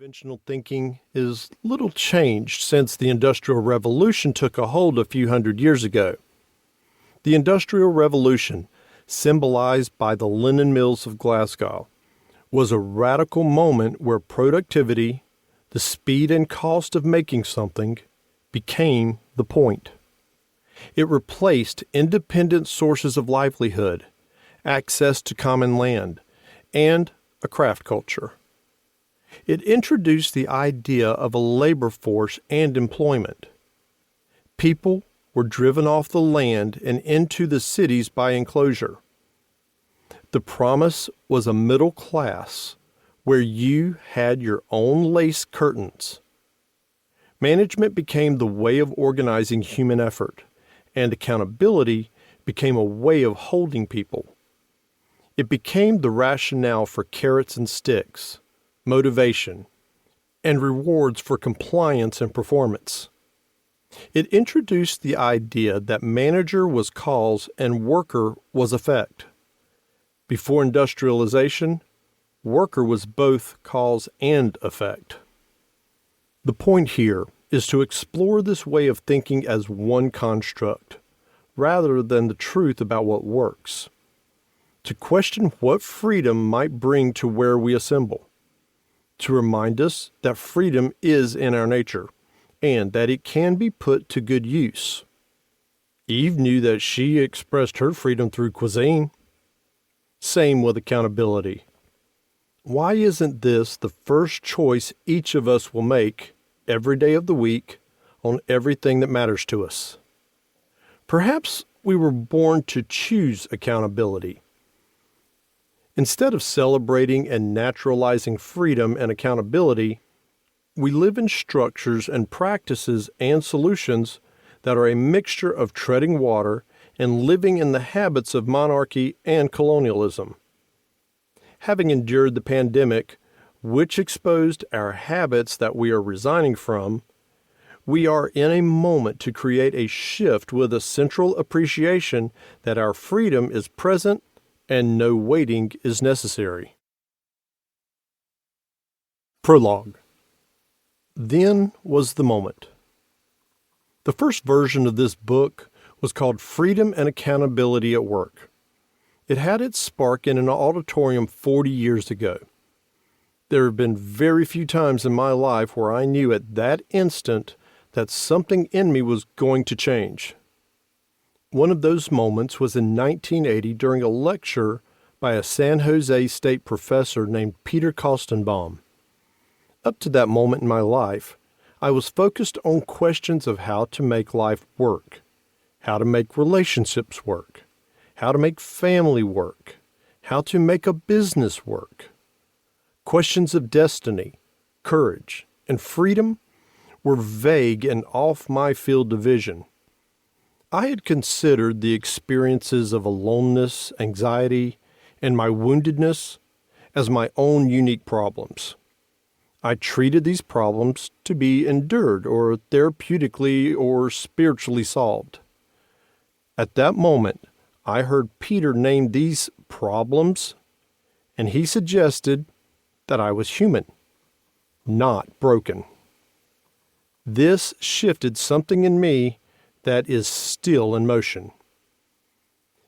Conventional thinking is little changed since the Industrial Revolution took a hold a few hundred years ago. The Industrial Revolution, symbolized by the linen mills of Glasgow, was a radical moment where productivity, the speed and cost of making something, became the point. It replaced independent sources of livelihood, access to common land, and a craft culture. It introduced the idea of a labor force and employment. People were driven off the land and into the cities by enclosure. The promise was a middle class where you had your own lace curtains. Management became the way of organizing human effort, and accountability became a way of holding people. It became the rationale for carrots and sticks, motivation, and rewards for compliance and performance. It introduced the idea that manager was cause and worker was effect. Before industrialization, worker was both cause and effect. The point here is to explore this way of thinking as one construct, rather than the truth about what works. To question what freedom might bring to where we assemble. To remind us that freedom is in our nature, and that it can be put to good use. Eve knew that she expressed her freedom through cuisine. Same with accountability. Why isn't this the first choice each of us will make every day of the week on everything that matters to us? Perhaps we were born to choose accountability. Instead of celebrating and naturalizing freedom and accountability, we live in structures and practices and solutions that are a mixture of treading water and living in the habits of monarchy and colonialism. Having endured the pandemic, which exposed our habits that we are resigning from, we are in a moment to create a shift with a central appreciation that our freedom is present and no waiting is necessary. Prologue. Then was the moment. The first version of this book was called Freedom and Accountability at Work. It had its spark in an auditorium 40 years ago. There have been very few times in my life where I knew at that instant that something in me was going to change. One of those moments was in 1980 during a lecture by a San Jose State professor named Peter Kostenbaum. Up to that moment in my life, I was focused on questions of how to make life work, how to make relationships work, how to make family work, how to make a business work. Questions of destiny, courage, and freedom were vague and off my field of vision. I had considered the experiences of aloneness, anxiety, and my woundedness as my own unique problems. I treated these problems to be endured or therapeutically or spiritually solved. At that moment, I heard Peter name these problems, and he suggested that I was human, not broken. This shifted something in me that is still in motion.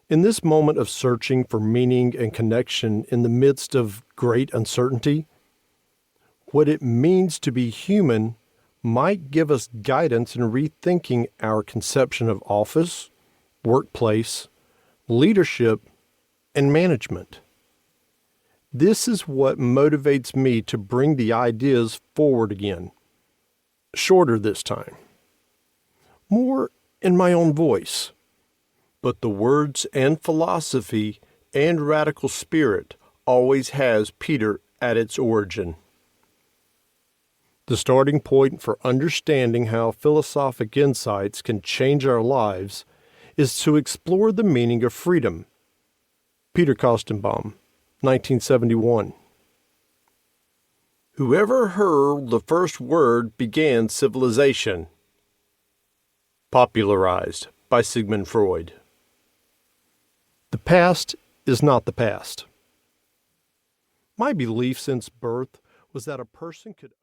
In this moment of searching for meaning and connection in the midst of great uncertainty, what it means to be human might give us guidance in rethinking our conception of office, workplace, leadership, and management. This is what motivates me to bring the ideas forward again. Shorter this time. More in my own voice. But the words and philosophy and radical spirit always has Peter at its origin. The starting point for understanding how philosophic insights can change our lives is to explore the meaning of freedom. Peter Kostenbaum, 1971. Whoever heard the first word began civilization. Popularized by Sigmund Freud. The past is not the past. My belief since birth was that a person could